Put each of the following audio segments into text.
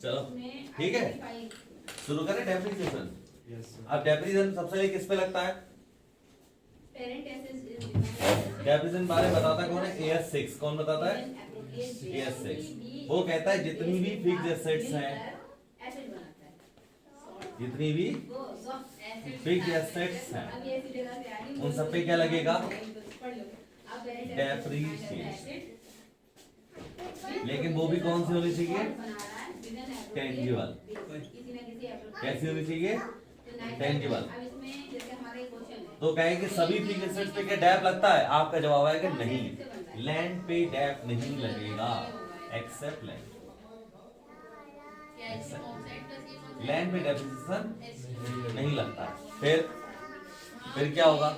चलो ठीक है, शुरू करें डेप्रिसिएशन। अब डेप्रिसिएशन सबसे पहले किस पे लगता है? डेप्रिसिएशन बारे में बताता कौन है? AS6। कौन बताता है? AS6। वो कहता है जितनी भी फिक्स्ड एसेट्स हैं, जितनी भी फिक्स्ड एसेट्स हैं, उन सब पे क्या लगेगा? डेप्रिसिएशन। लेकिन वो भी कौन सी होनी चाहिए? टेंजिबल। कैसी होनी चाहिए? टेंजिबल। तो कहे कि सभी फिक्स्ड एसेट्स पे क्या डैप लगता है? आपका जवाब है कि नहीं, लैंड पे डैप नहीं लगेगा, एक्सेप्ट लैंड। लैंड पे डेप्रिसिएशन नहीं लगता। फिर क्या होगा?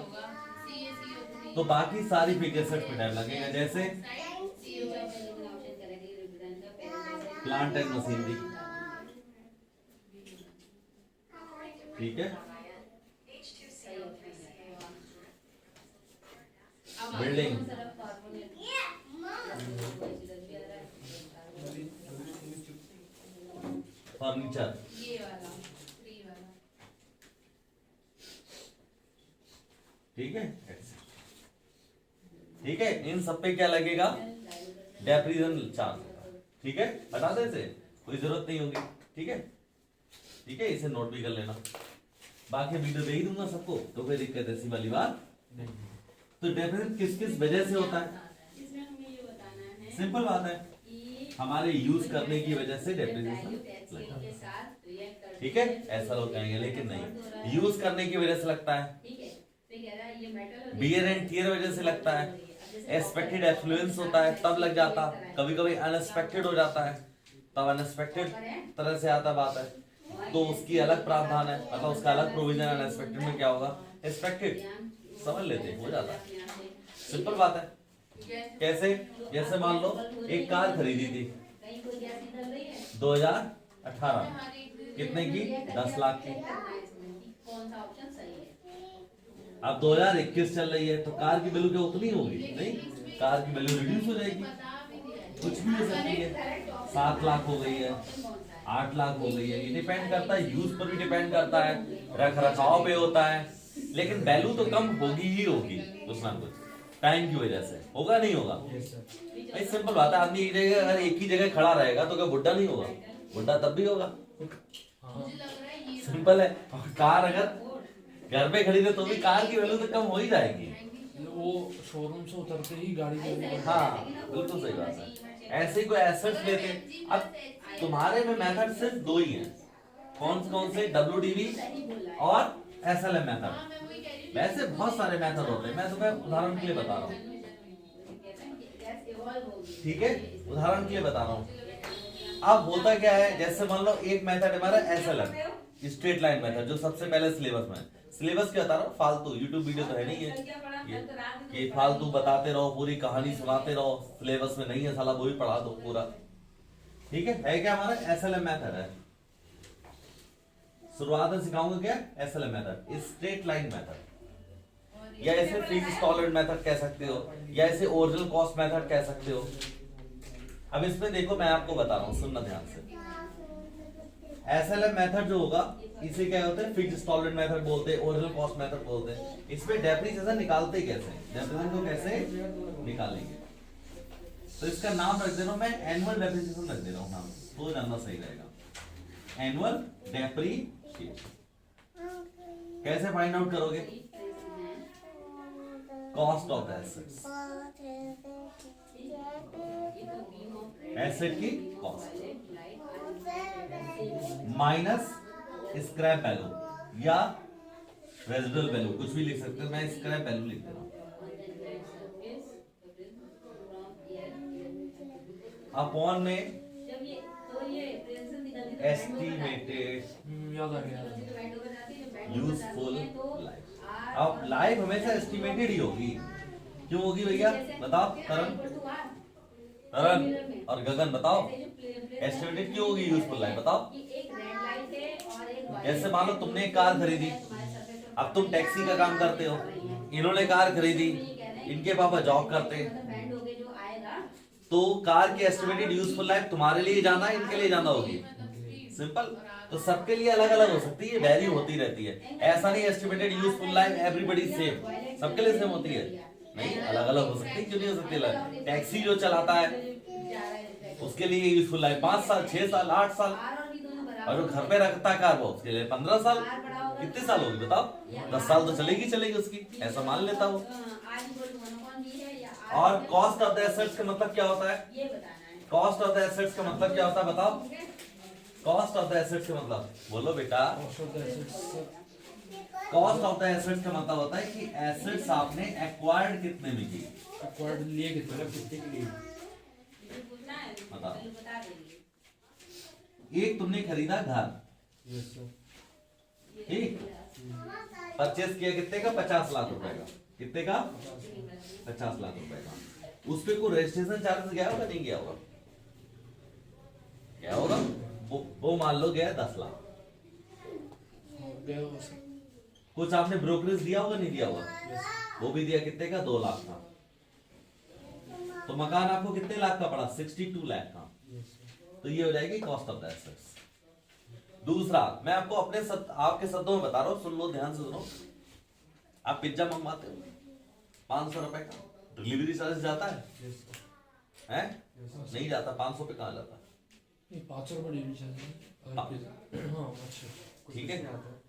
तो बाकी सारी फिक्स्ड एसेट्स पे डैप लगेगा, जैसे प्लांट एंड मशीनरी। ठीक है, बिल्डिंग, फर्नीचर, ठीक है। ठीक है, इन सब पे क्या लगेगा? Depreciation charge. ठीक है, हटा दे इसे, कोई जरूरत नहीं होगी। ठीक है, ठीक है, इसे नोट भी कर लेना। बाकी वीडियो दे ही दूंगा सबको, तो कोई दिक्कत ऐसी वाली बात नहीं। तो डेप्रिसिएशन किस किस वजह से होता है? सिंपल बात है, हमारे यूज करने की वजह से डेप्रिसिएशन लगता है। ठीक है, ऐसा लोग कहेंगे, लेकिन नहीं, यूज करने की वजह से लगता है, बियर एंड टियर वजह से लगता है, एक्सपेक्टेड एफ्लुएंस होता है तब लग जाता, कभी कभी अनएक्सपेक्टेड हो जाता है तब अनएक्सपेक्टेड तरह से आता बात है, तो उसकी अलग प्रावधान है, मतलब उसका अलग प्रोविजन। अनएक्सपेक्टेड में क्या होगा? एक्सपेक्टेड, समझ लेते हैं, हो जाता है, सिंपल बात है। कैसे? जैसे मान लो एक कार खरीदी थी 2018 में, कितने की? 10 लाख की। अब 2021 चल रही है, तो कार की वैल्यू क्या उतनी होगी? नहीं, कार की वैल्यू रिड्यूस हो जाएगी, कुछ भी हो सकती है। 7 लाख हो गई है, 8 लाख हो गई है, ये डिपेंड करता है, यूज पर भी डिपेंड करता है, रख रखाव पे होता है, लेकिन वैल्यू तो कम होगी ही होगी, कुछ ना कुछ टाइम की वजह से। होगा नहीं होगा? भाई सिंपल बात है, आदमी एक जगह अगर एक ही जगह खड़ा रहेगा तो क्या बुढ़ा नहीं होगा? बुढ़ा तब भी होगा। सिंपल है। कार अगर घर पे खड़ी तो भी कार की वैल्यू तो कम हो ही जाएगी, वो शोरूम से उतरते ही गाड़ी की। हाँ बिल्कुल सही बात है। ऐसे ही कोई एसेट्स लेते, अब तुम्हारे में मेथड सिर्फ दो ही हैं, कौन कौन से? WDV और SLM मेथड। वैसे बहुत सारे मेथड होते हैं, मैं तुम्हें उदाहरण के लिए बता रहा हूँ। ठीक है, उदाहरण के लिए बता रहा हूँ। अब होता क्या है, जैसे मान लो एक मेथड हमारा SLM, स्ट्रेट लाइन मेथड, जो सबसे पहले सिलेबस में। सिलेबस क्या बता रहा हूँ? फालतू यूट्यूब वीडियो तो है नहीं है ये फालतू बताते रहो, पूरी कहानी सुनाते रहो, सिलेबस में नहीं है साला, वो भी पढ़ा दो पूरा। ठीक है क्या हमारा? SLM मेथड है। शुरुआत में सिखाऊंगा क्या? SLM method, straight line method, या इसे फिक्स्ड इंस्टॉलमेंट मेथड कह सकते हो, या इसे ओरिजिनल कॉस्ट मेथड कह सकते हो। अब इसमें देखो, मैं आपको बता रहा हूँ, सुनना ध्यान से। SLM मेथड जो होगा, इसे क्या होता है? फिक्स्ड इंस्टॉलमेंट मेथड बोलते हैं, ओरिजिनल कॉस्ट मेथड बोलते हैं। इसमें डेप्रिसिएशन निकालते कैसे हैं? डेप्रिसिएशन को कैसे निकालेंगे? तो इसका नाम रख दे रहा हूं मैं, एनुअल डेप्रिसिएशन रख दे रहा हूं नाम, तो जानना सही रहेगा। एनुअल डेप्रिसिएशन कैसे फाइंड आउट करोगे? कॉस्ट ऑफ एसेट्स, एसेट की कॉस्ट माइनस स्क्रैप वैल्यू या रेजिडुअल वैल्यू, कुछ भी लिख सकते हो, मैं स्क्रैप वैल्यू लिख दे रहा हूं, अपॉन में एस्टिमेटेड यूजफुल लाइफ। अब लाइफ हमेशा एस्टिमेटेड ही होगी, क्यों होगी भैया? बताओ तरन और गगन, बताओ एस्टिमेटेड क्यों होगी यूजफुल लाइफ? बताओ। जैसे मान लो तुमने एक कार खरीदी, अब तुम टैक्सी का काम करते हो, इन्होंने कार खरीदी, इनके पापा जॉब करते हैं, तो कार की एस्टिमेटेड यूजफुल लाइफ तुम्हारे लिए ज्यादा, इनके लिए ज्यादा होगी? सिंपल। तो सबके लिए अलग अलग हो सकती है, वैल्यू होती रहती है। ऐसा नहीं estimated useful life everybody same, सबके लिए सेम होती है नहीं, अलग अलग हो सकती है। क्यों नहीं हो सकती अलग? टैक्सी जो चलाता है उसके लिए यूजफुल लाइफ 5 साल, 6 साल, 8 साल, और जो घर पे रखता है कार वो उसके लिए 15 साल। कितने साल होगी बताओ? 10 साल तो चलेगी चलेगी उसकी, ऐसा मान लेता हूँ। और कॉस्ट ऑफ द एसेट्स का मतलब क्या होता है? कॉस्ट ऑफ द एसेट्स का मतलब क्या होता है बताओ? कॉस्ट ऑफ द एसेट्स का मतलब बोलो बेटा। कॉस्ट ऑफ द एसेट्स का मतलब होता है कि एसेट्स आपने एक्वायर्ड कितने में की? एक्वायर्ड लिए कितने, कितने के लिए बताओ। एक तुमने खरीदा घर, यस सर, ठीक, परचेस किया कितने का? 50 लाख रुपए का। कितने का? 50 लाख रुपए का। उस पे कोई रजिस्ट्रेशन चार्ज गया होगा नहीं गया होगा? क्या होगा? वो मान लो गया 10 लाख। गया होगा सर। कुछ आपने ब्रोकरेज दिया होगा नहीं दिया होगा? वो भी दिया, कितने का? 2 लाख का। तो मकान आपको कितने लाख का पड़ा? 62 लाख का। तो ये हो जाएगी कॉस्ट ऑफ द एसेट्स। दूसरा, मैं आपको अपने आपके शब्दों में बता रहा हूं, सुन लो ध्यान से सुनो। आप पिज्जा मंगवाते हो 500 रुपए का, डिलीवरी चार्ज जाता है? हैं? नहीं जाता। 500 पे कहाँ जाता? 500 रुपये डिलीवरी चार्ज। हाँ अच्छा, ठीक है,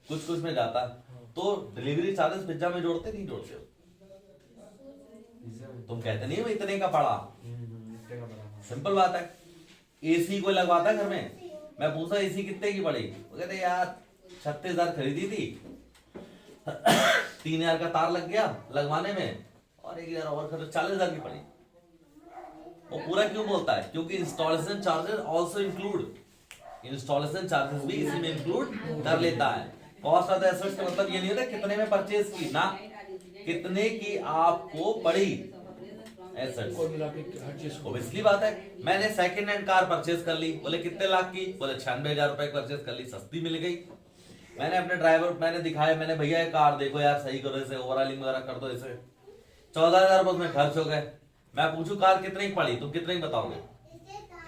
कुछ कुछ में जाता है। तो डिलीवरी चार्जेस पिज्जा में जोड़ते नहीं जोड़ते हो? तुम कहते नहीं हो इतने का पड़ा। सिंपल बात है। एसी को लगवाता है घर में, मैं पूछा एसी कितने की पड़ी? वो कहते यार 36,000 खरीदी थी, 3,000 का तार लग गया लगवाने में, और 1,000 और खर्च, 40,000 की पड़ी। वो पूरा क्यों बोलता है? क्योंकि installation charges also include, installation charges भी इसी में इंक्लूड कर लेता है। कॉस्ट ऑफ द एसेट्स का मतलब ये नहीं होता कितने में परचेज की ना, कितने की आपको पड़ी एसेट्स। ऑब्वियसली बात है। मैंने सेकंड हैंड कार परचेज कर ली, बोले कितने लाख की? बोले 96,000 रुपए परचेज कर ली, सस्ती मिल गई। मैंने अपने ड्राइवर मैंने दिखाया, मैंने भैया ये कार देखो यार सही करो, इसे ओवरऑलिंग वगैरह कर दो, इसे 14,000 रुपए उसमें खर्च हो गए। मैं पूछूं कार कितने की पड़ी, तुम कितने की बताओगे?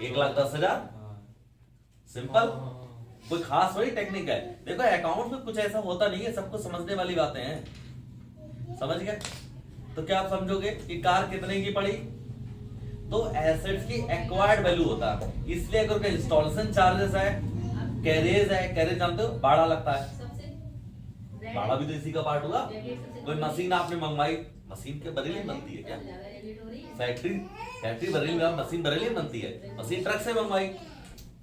1,10,000। सिंपल, कोई खास वही टेक्निक है। देखो अकाउंट में कुछ ऐसा होता नहीं है, सबको समझने वाली बातें हैं। समझ गए? तो क्या आप समझोगे कि कार कितने की पड़ी? तो एसेट्स की एक्वायर्ड वैल्यू होता है। इसलिए अगर कोई इंस्टॉलेशन चार्जेस है, कैरेज है, कैरेज जानते हो भाड़ा लगता है, भाड़ा भी तो इसी का पार्ट हुआ। कोई मशीन आपने मंगवाई, मशीन के बरेली बनती है क्या? फैक्ट्री बरेली में मशीन बरेली बनती है। मशीन ट्रक से मंगवाई,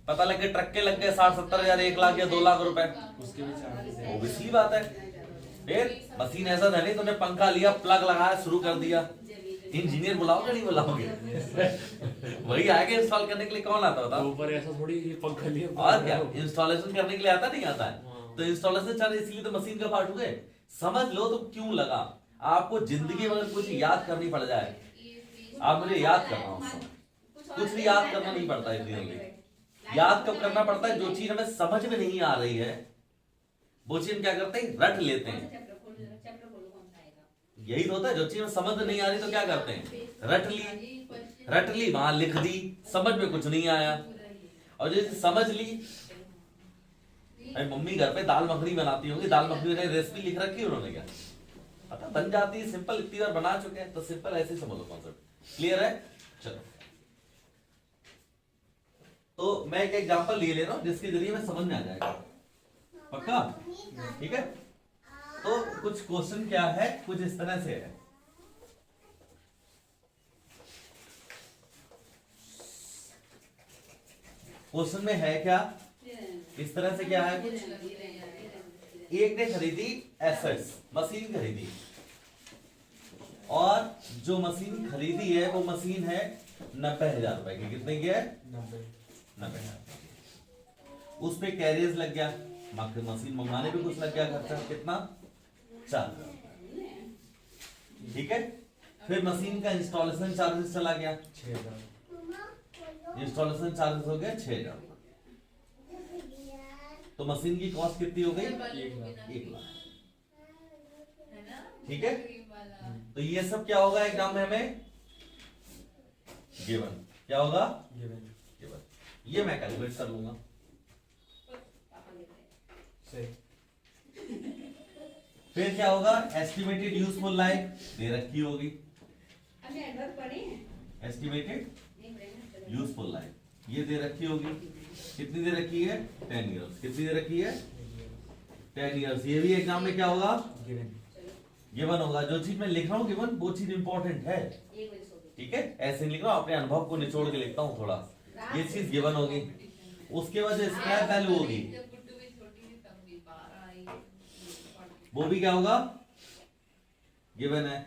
पता लगे ट्रक के लग गए 60-70,000, 1 लाख या 2 लाख रुपए, उसके भी चार्जेस है। ऑब्वियसली बात है। फिर मशीन ऐसा था नहीं, तुमने पंखा लिया, प्लग लगाया, शुरू कर दिया, इंजीनियर बुलाओगे नहीं बुलाओगे? वही आएगा इंस्टॉल करने के लिए। कौन आता होता? ऊपर ऐसा थोड़ी पंखा लिया और क्या इंस्टॉलेशन करने के लिए आता नहीं आता है? तो इंस्टॉलेशन चार्ज इसलिए तो मशीन का पार्ट हुए। समझ लो तो क्यों लगा। आपको जिंदगी में अगर कुछ याद करनी पड़ जाए, आप मुझे याद कर रहा हूं, कुछ भी याद करना नहीं पड़ता इतनी जल्दी। याद कब करना पड़ता है? जो चीज हमें समझ में नहीं आ रही है वो चीज हम क्या करते हैं? रट लेते हैं। यही तो होता है, जो चीज में समझ नहीं आ रही तो क्या करते हैं? रट ली, वहां लिख दी, समझ में कुछ नहीं आया। और जो समझ ली, मम्मी घर पे दाल मखनी बनाती होंगी, दाल मखनी में रेसिपी लिख रखी है उन्होंने, क्या पता बन जाती है। सिंपल, इतनी बार बना चुके हैं तो सिंपल ऐसे ही समझ लो कॉन्सेप्ट। क्लियर है? चलो, तो मैं एक एग्जांपल ले रहा हूं जिसके जरिए में समझ में आ जाएगा। पक्का? ठीक है। तो कुछ क्वेश्चन क्या है, कुछ इस तरह से है। क्वेश्चन में है क्या, इस तरह से क्या है कुछ। एक ने खरीदी एसेट्स, मशीन खरीदी, और जो मशीन खरीदी है वो मशीन है 90,000 रुपए की। कितने की है? 90,000। उस पे कैरियर लग गया, मशीन मंगवाने पे कुछ लग गया खर्चा, कितना? 4,000। ठीक है। फिर मशीन का इंस्टॉलेशन चार्जेस चला गया 6,000। इंस्टॉलेशन चार्जेस हो गया 6,000। तो मशीन की कॉस्ट कितनी हो गई? 1 लाख। ठीक है। तो ये सब क्या होगा एग्जाम में हमें गिवन। क्या होगा? गिवन। ये मैं कैलकुलेट कर लूंगा। सही। फिर क्या होगा, एस्टिमेटेड यूजफुल लाइफ दे रखी होगी, एस्टिमेटेड यूजफुल लाइफ ये दे रखी होगी, कितनी दे रखी है 10 इयर्स, कितनी दे रखी है 10 इयर्स। ये भी एग्जाम में क्या होगा गिवन होगा। जो चीज मैं लिख रहा हूँ गिवन वो चीज इंपॉर्टेंट है, ठीक है, ऐसे नहीं लिख रहा हूँ, अपने अनुभव को निचोड़ के लिखता हूँ थोड़ा। ये चीज गिवन होगी, उसके बाद जो स्क्रैप वैल्यू होगी वो भी क्या होगा गिवन है।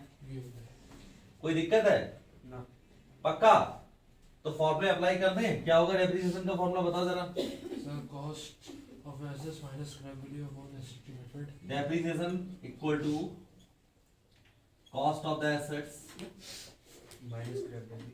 कोई दिक्कत है ना। पक्का? तो फॉर्मूले अप्लाई कर दें, क्या होगा डेप्रिसिएशन का फॉर्मूला बताओ जरा। Sir cost of assets minus scrap value upon estimated depreciation equal to cost of the assets minus scrap value